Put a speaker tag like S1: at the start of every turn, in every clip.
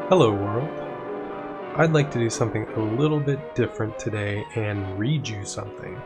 S1: Hello world. I'd like to do something a little bit different today and read you something.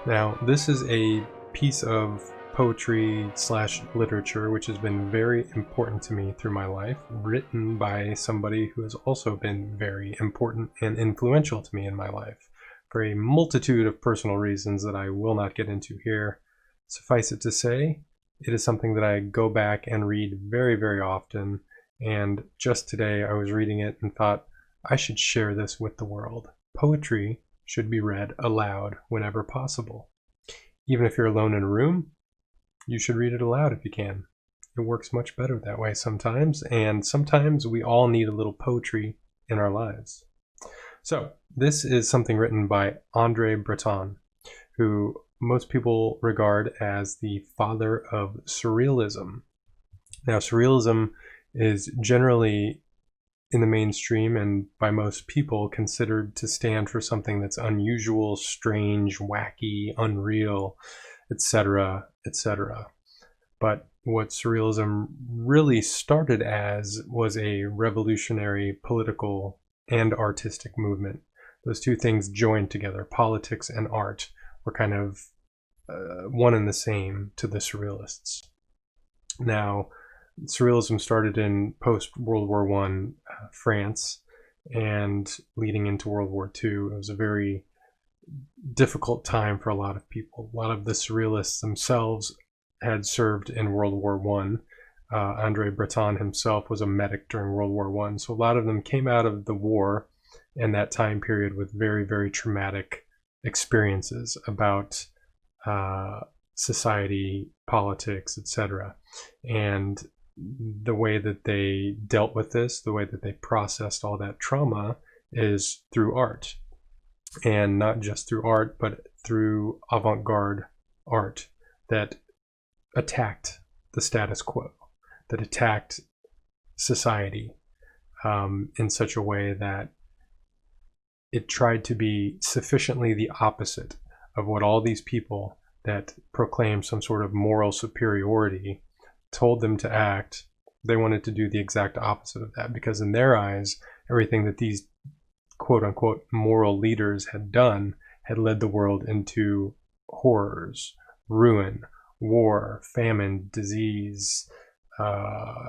S1: Now, this is a piece of poetry slash literature which has been very important to me through my life, written by somebody who has also been very important and influential to me in my life for a multitude of personal reasons that I will not get into here. Suffice it to say, it is something that I go back and read very, very often. And just today I was reading it and thought, I should share this with the world. Poetry should be read aloud whenever possible. Even if you're alone in a room, you should read it aloud if you can. It works much better that way sometimes, and sometimes we all need a little poetry in our lives. So this is something written by André Breton, who most people regard as the father of Surrealism. Now, Surrealism is generally in the mainstream and by most people considered to stand for something that's unusual, strange, wacky, unreal, etc., etc. But what Surrealism really started as was a revolutionary political and artistic movement. Those two things joined together, politics and art, were kind of one and the same to the Surrealists. Now, Surrealism started in post-World War I France, and leading into World War II. It was a very difficult time for a lot of people. A lot of the Surrealists themselves had served in World War I. André Breton himself was a medic during World War I, so a lot of them came out of the war and that time period with very, very traumatic experiences about society, politics, etc. And the way that they dealt with this, the way that they processed all that trauma is through art. And not just through art, but through avant-garde art that attacked the status quo, that attacked society in such a way that it tried to be sufficiently the opposite of what all these people that proclaim some sort of moral superiority told them to act. They wanted to do the exact opposite of that, because in their eyes, everything that these quote-unquote moral leaders had done had led the world into horrors, ruin, war, famine, disease,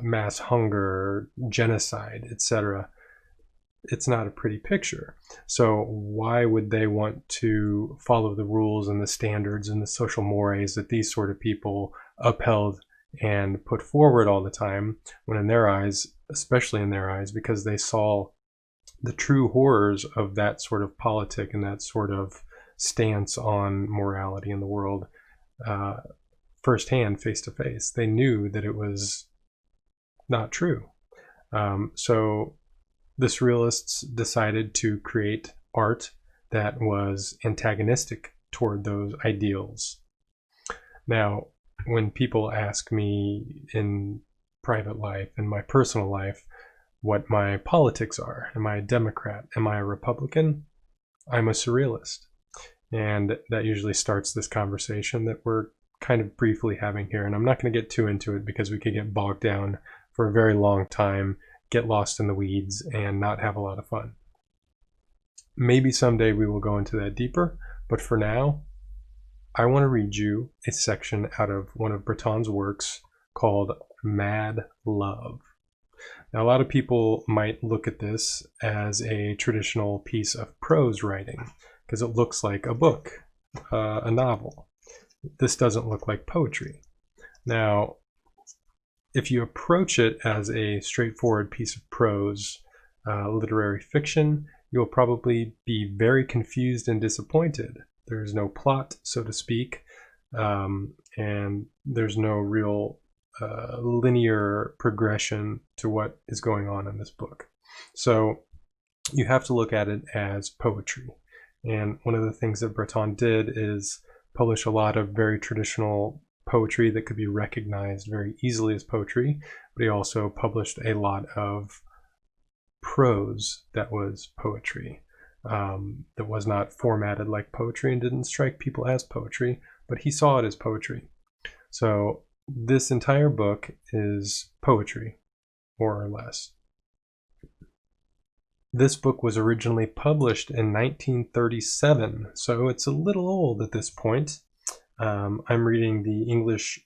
S1: mass hunger, genocide, etc. It's not a pretty picture. So why would they want to follow the rules and the standards and the social mores that these sort of people upheld and put forward all the time, when in their eyes, especially in their eyes, because they saw the true horrors of that sort of politic and that sort of stance on morality in the world firsthand, face to face. They knew that it was not true. So the Surrealists decided to create art that was antagonistic toward those ideals. Now, when people ask me in private life, in my personal life, what my politics are, am I a Democrat, am I a Republican, I'm a Surrealist. And that usually starts this conversation that we're kind of briefly having here. And I'm not going to get too into it because we could get bogged down for a very long time, get lost in the weeds, and not have a lot of fun. Maybe someday we will go into that deeper, but for now, I want to read you a section out of one of Breton's works called Mad Love. Now, a lot of people might look at this as a traditional piece of prose writing because it looks like a book, a novel. This doesn't look like poetry. Now, if you approach it as a straightforward piece of prose, literary fiction, you'll probably be very confused and disappointed. There's no plot, so to speak, and there's no real linear progression to what is going on in this book. So you have to look at it as poetry. And one of the things that Breton did is publish a lot of very traditional poetry that could be recognized very easily as poetry, but he also published a lot of prose that was poetry, that was not formatted like poetry and didn't strike people as poetry, but he saw it as poetry. So this entire book is poetry, more or less. This book was originally published in 1937, so it's a little old at this point. I'm reading the English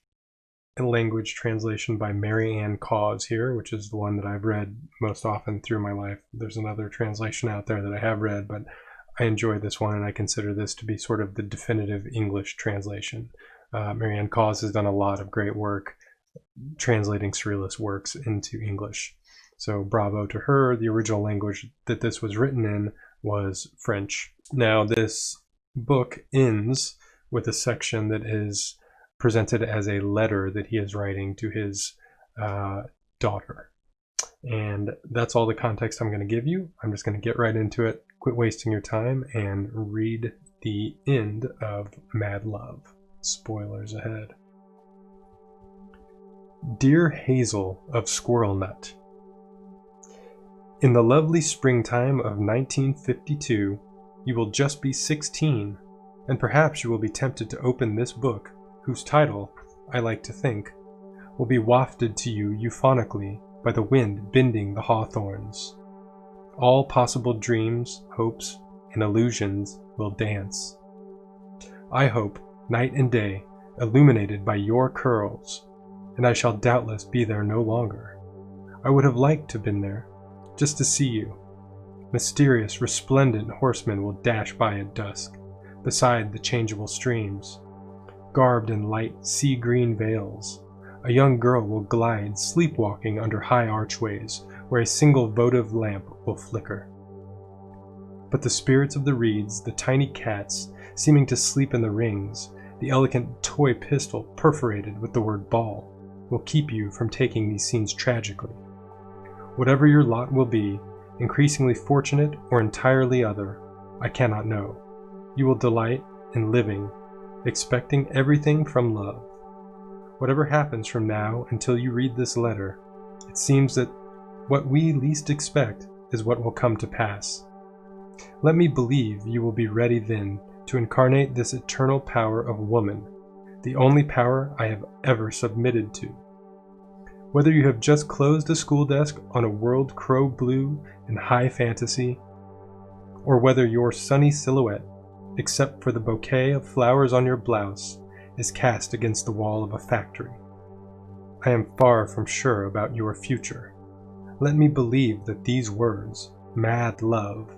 S1: language translation by Mary Ann Cause here, which is the one that I've read most often through my life. There's another translation out there that I have read, but I enjoy this one, and I consider this to be sort of the definitive English translation. Mary Ann Cause has done a lot of great work translating Surrealist works into English. So bravo to her. The original language that this was written in was French. Now this book ends with a section that is presented as a letter that he is writing to his daughter. And that's all the context I'm going to give you. I'm just going to get right into it, quit wasting your time, and read the end of Mad Love. Spoilers ahead. Dear Hazel of Squirrel Nut, in the lovely springtime of 1952, you will just be 16, and perhaps you will be tempted to open this book, whose title, I like to think, will be wafted to you euphonically by the wind bending the hawthorns. All possible dreams, hopes, and illusions will dance. I hope, night and day, illuminated by your curls, and I shall doubtless be there no longer. I would have liked to have been there, just to see you. Mysterious, resplendent horsemen will dash by at dusk, beside the changeable streams. Garbed in light sea-green veils, a young girl will glide sleepwalking under high archways where a single votive lamp will flicker. But the spirits of the reeds, the tiny cats seeming to sleep in the rings, the elegant toy pistol perforated with the word ball, will keep you from taking these scenes tragically. Whatever your lot will be, increasingly fortunate or entirely other, I cannot know. You will delight in living, expecting everything from love. Whatever happens from now until you read this letter, it seems that what we least expect is what will come to pass. Let me believe you will be ready then to incarnate this eternal power of woman, the only power I have ever submitted to. Whether you have just closed a school desk on a world crow blue and high fantasy, or whether your sunny silhouette, except for the bouquet of flowers on your blouse, is cast against the wall of a factory, I am far from sure about your future. Let me believe that these words, mad love,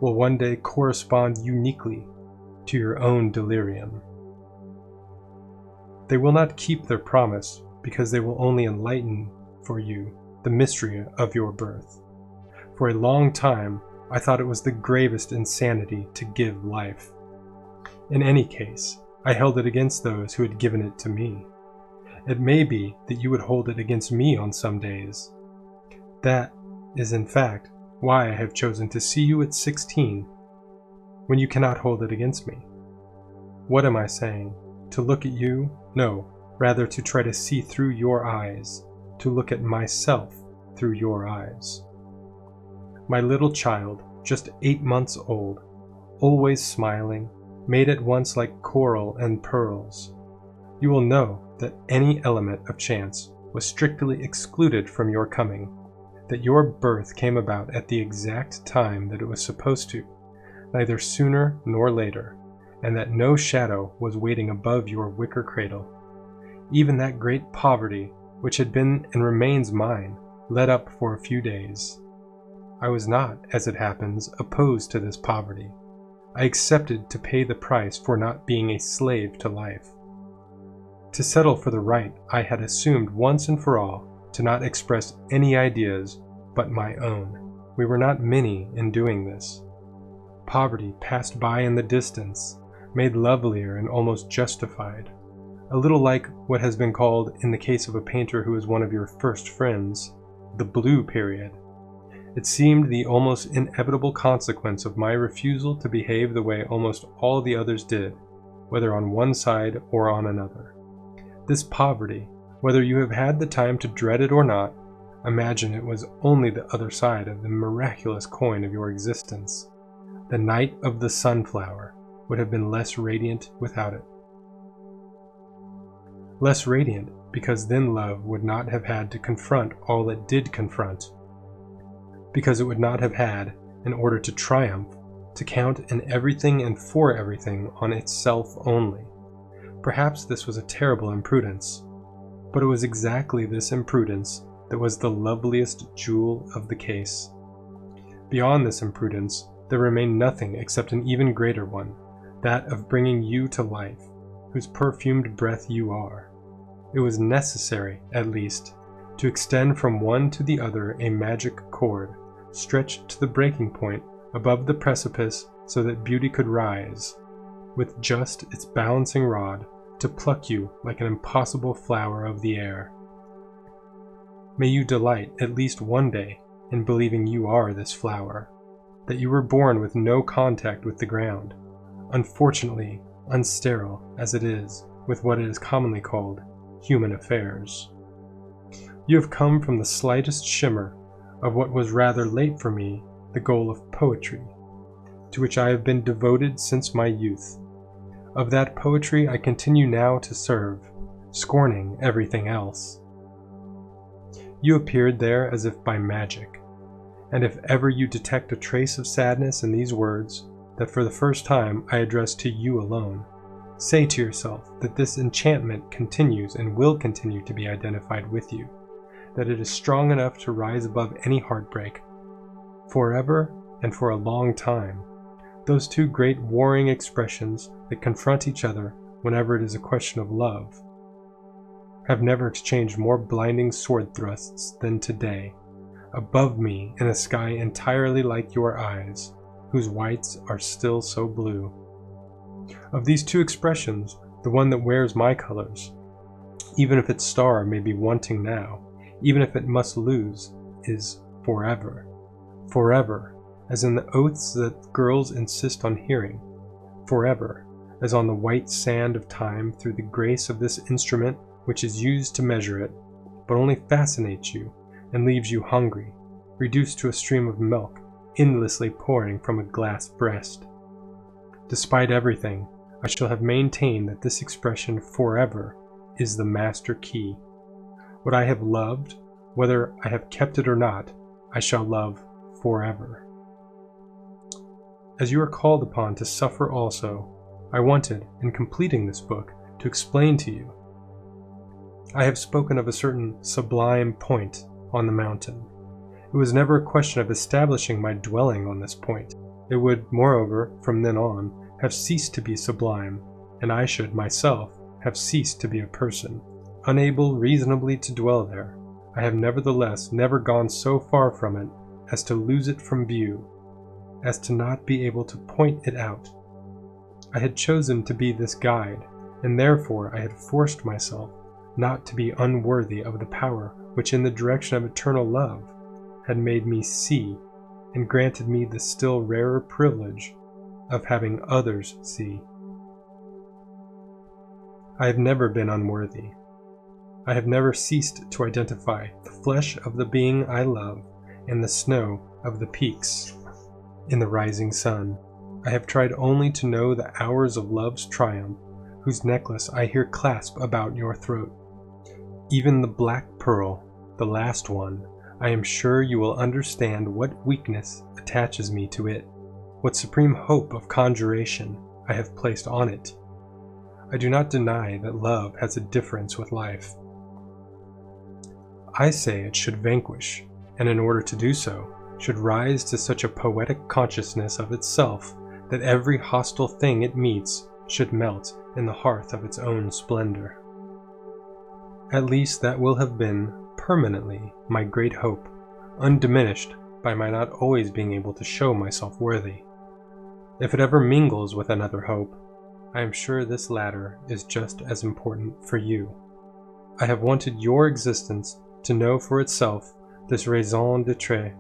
S1: will one day correspond uniquely to your own delirium. They will not keep their promise, because they will only enlighten for you the mystery of your birth. For a long time, I thought it was the gravest insanity to give life. In any case, I held it against those who had given it to me. It may be that you would hold it against me on some days. That is, in fact, why I have chosen to see you at 16, when you cannot hold it against me. What am I saying? To look at you? No, rather to try to see through your eyes, to look at myself through your eyes. My little child, just 8 months old, always smiling, made at once like coral and pearls. You will know that any element of chance was strictly excluded from your coming, that your birth came about at the exact time that it was supposed to, neither sooner nor later, and that no shadow was waiting above your wicker cradle. Even that great poverty, which had been and remains mine, let up for a few days. I was not, as it happens, opposed to this poverty. I accepted to pay the price for not being a slave to life. To settle for the right, I had assumed once and for all to not express any ideas but my own. We were not many in doing this. Poverty passed by in the distance, made lovelier and almost justified. A little like what has been called, in the case of a painter who is one of your first friends, the blue period. It seemed the almost inevitable consequence of my refusal to behave the way almost all the others did, whether on one side or on another. This poverty, whether you have had the time to dread it or not, imagine it was only the other side of the miraculous coin of your existence. The night of the sunflower would have been less radiant without it. Less radiant because then love would not have had to confront all it did confront. because it would not have had, in order to triumph, to count in everything and for everything on itself only. Perhaps this was a terrible imprudence, but it was exactly this imprudence that was the loveliest jewel of the case. Beyond this imprudence, there remained nothing except an even greater one, that of bringing you to life, whose perfumed breath you are. It was necessary, at least, to extend from one to the other a magic cord, stretched to the breaking point above the precipice so that beauty could rise, with just its balancing rod, to pluck you like an impossible flower of the air. May you delight at least one day in believing you are this flower, that you were born with no contact with the ground, unfortunately unsterile as it is with what is commonly called human affairs. You have come from the slightest shimmer of what was rather late for me the goal of poetry, to which I have been devoted since my youth. Of that poetry I continue now to serve, scorning everything else. You appeared there as if by magic, and if ever you detect a trace of sadness in these words, that for the first time I address to you alone, say to yourself that this enchantment continues and will continue to be identified with you, that it is strong enough to rise above any heartbreak, forever and for a long time. Those two great warring expressions that confront each other whenever it is a question of love have never exchanged more blinding sword thrusts than today, above me in a sky entirely like your eyes, whose whites are still so blue. Of these two expressions, the one that wears my colors, even if its star may be wanting now, even if it must lose, is forever. Forever, as in the oaths that girls insist on hearing. Forever, as on the white sand of time through the grace of this instrument which is used to measure it, but only fascinates you and leaves you hungry, reduced to a stream of milk endlessly pouring from a glass breast. Despite everything, I shall have maintained that this expression forever is the master key. What I have loved, whether I have kept it or not, I shall love forever. As you are called upon to suffer also, I wanted, in completing this book, to explain to you. I have spoken of a certain sublime point on the mountain. It was never a question of establishing my dwelling on this point. It would, moreover, from then on, have ceased to be sublime, and I should, myself, have ceased to be a person, unable reasonably to dwell there. I have nevertheless never gone so far from it as to lose it from view, as to not be able to point it out. I had chosen to be this guide, and therefore I had forced myself not to be unworthy of the power which in the direction of eternal love had made me see, and granted me the still rarer privilege of having others see. I have never been unworthy. I have never ceased to identify the flesh of the being I love and the snow of the peaks in the rising sun. I have tried only to know the hours of love's triumph, whose necklace I here clasp about your throat. Even the black pearl, the last one, I am sure you will understand what weakness attaches me to it, what supreme hope of conjuration I have placed on it. I do not deny that love has a difference with life. I say it should vanquish, and in order to do so, should rise to such a poetic consciousness of itself that every hostile thing it meets should melt in the hearth of its own splendor. At least that will have been, permanently, my great hope, undiminished by my not always being able to show myself worthy. If it ever mingles with another hope, I am sure this latter is just as important for you. I have wanted your existence to know for itself this raison d'être,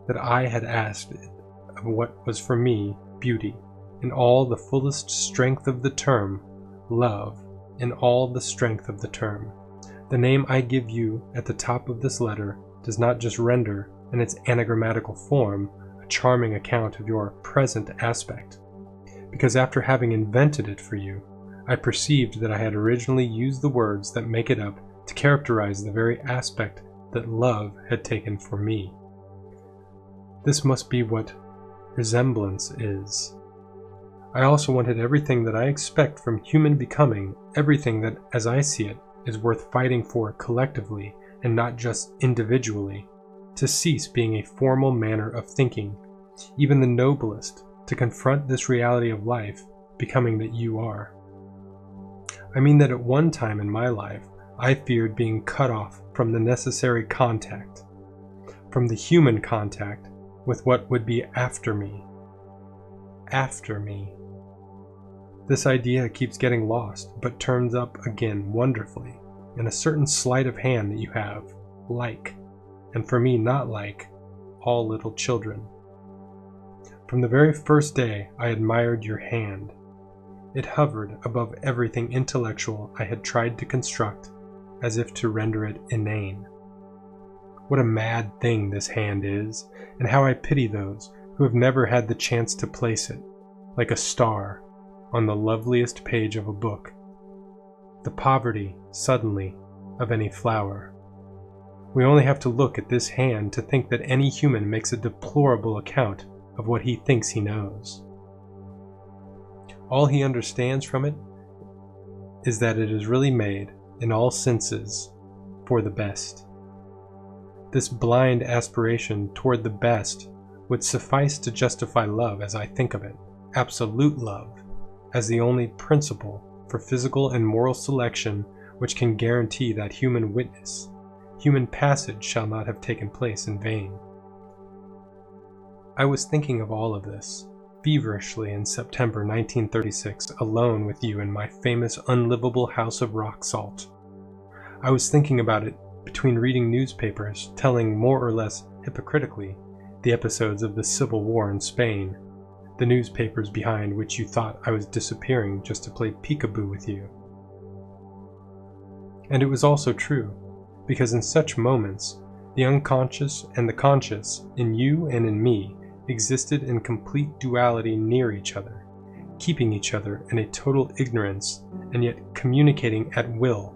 S1: that I had asked it of what was for me beauty, in all the fullest strength of the term, love, in all the strength of the term. The name I give you at the top of this letter does not just render, in its anagrammatical form, a charming account of your present aspect, because after having invented it for you, I perceived that I had originally used the words that make it up to characterize the very aspect that love had taken for me. This must be what resemblance is. I also wanted everything that I expect from human becoming, everything that, as I see it, is worth fighting for collectively and not just individually, to cease being a formal manner of thinking, even the noblest, to confront this reality of life, becoming that you are. I mean that at one time in my life, I feared being cut off from the necessary contact, from the human contact with what would be after me. After me. This idea keeps getting lost, but turns up again wonderfully in a certain sleight of hand that you have, like, and for me not like, all little children. From the very first day I admired your hand. It hovered above everything intellectual I had tried to construct, as if to render it inane. What a mad thing this hand is, and how I pity those who have never had the chance to place it, like a star, on the loveliest page of a book. The poverty, suddenly, of any flower. We only have to look at this hand to think that any human makes a deplorable account of what he thinks he knows. All he understands from it is that it is really made, in all senses, for the best. This blind aspiration toward the best would suffice to justify love as I think of it, absolute love, as the only principle for physical and moral selection which can guarantee that human witness, human passage shall not have taken place in vain. I was thinking of all of this, feverishly in September 1936, alone with you in my famous unlivable house of rock salt. I was thinking about it between reading newspapers telling more or less hypocritically the episodes of the Civil War in Spain, the newspapers behind which you thought I was disappearing just to play peekaboo with you. And it was also true, because in such moments, the unconscious and the conscious, in you and in me, existed in complete duality near each other, keeping each other in a total ignorance, and yet communicating at will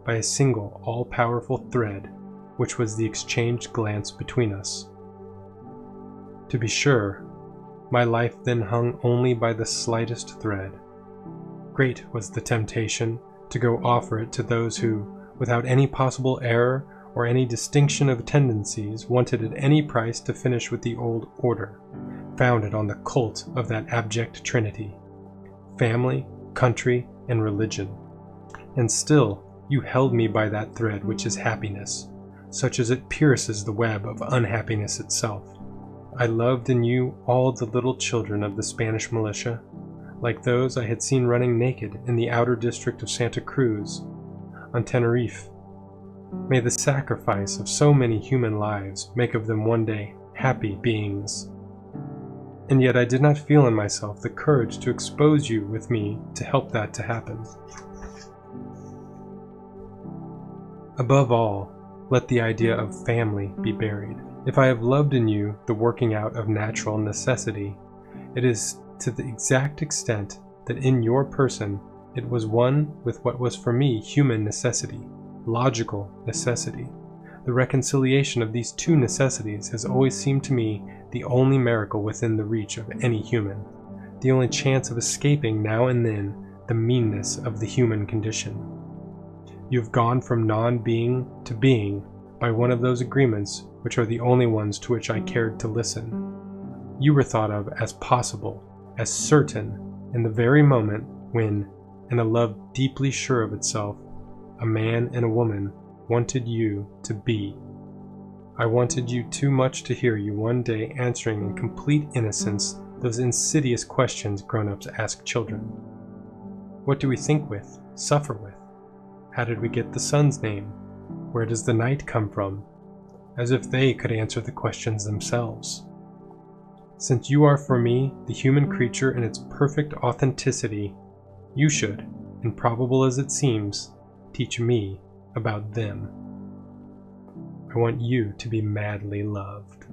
S1: by a single all-powerful thread, which was the exchanged glance between us. To be sure, my life then hung only by the slightest thread. Great was the temptation to go offer it to those who, without any possible error or any distinction of tendencies, wanted at any price to finish with the old order, founded on the cult of that abject trinity, family, country, and religion. And still you held me by that thread which is happiness, such as it pierces the web of unhappiness itself. I loved in you all the little children of the Spanish militia, like those I had seen running naked in the outer district of Santa Cruz, on Tenerife. May the sacrifice of so many human lives make of them one day happy beings. And yet I did not feel in myself the courage to expose you with me to help that to happen. Above all, let the idea of family be buried. If I have loved in you the working out of natural necessity, it is to the exact extent that in your person it was one with what was for me human necessity, logical necessity. The reconciliation of these two necessities has always seemed to me the only miracle within the reach of any human, the only chance of escaping now and then the meanness of the human condition. You have gone from non-being to being by one of those agreements which are the only ones to which I cared to listen. You were thought of as possible, as certain, in the very moment when, in a love deeply sure of itself, a man and a woman wanted you to be. I wanted you too much to hear you one day answering in complete innocence those insidious questions grown-ups ask children. What do we think with, suffer with? How did we get the sun's name? Where does the night come from? As if they could answer the questions themselves. Since you are for me the human creature in its perfect authenticity, you should, improbable as it seems, teach me about them. I want you to be madly loved.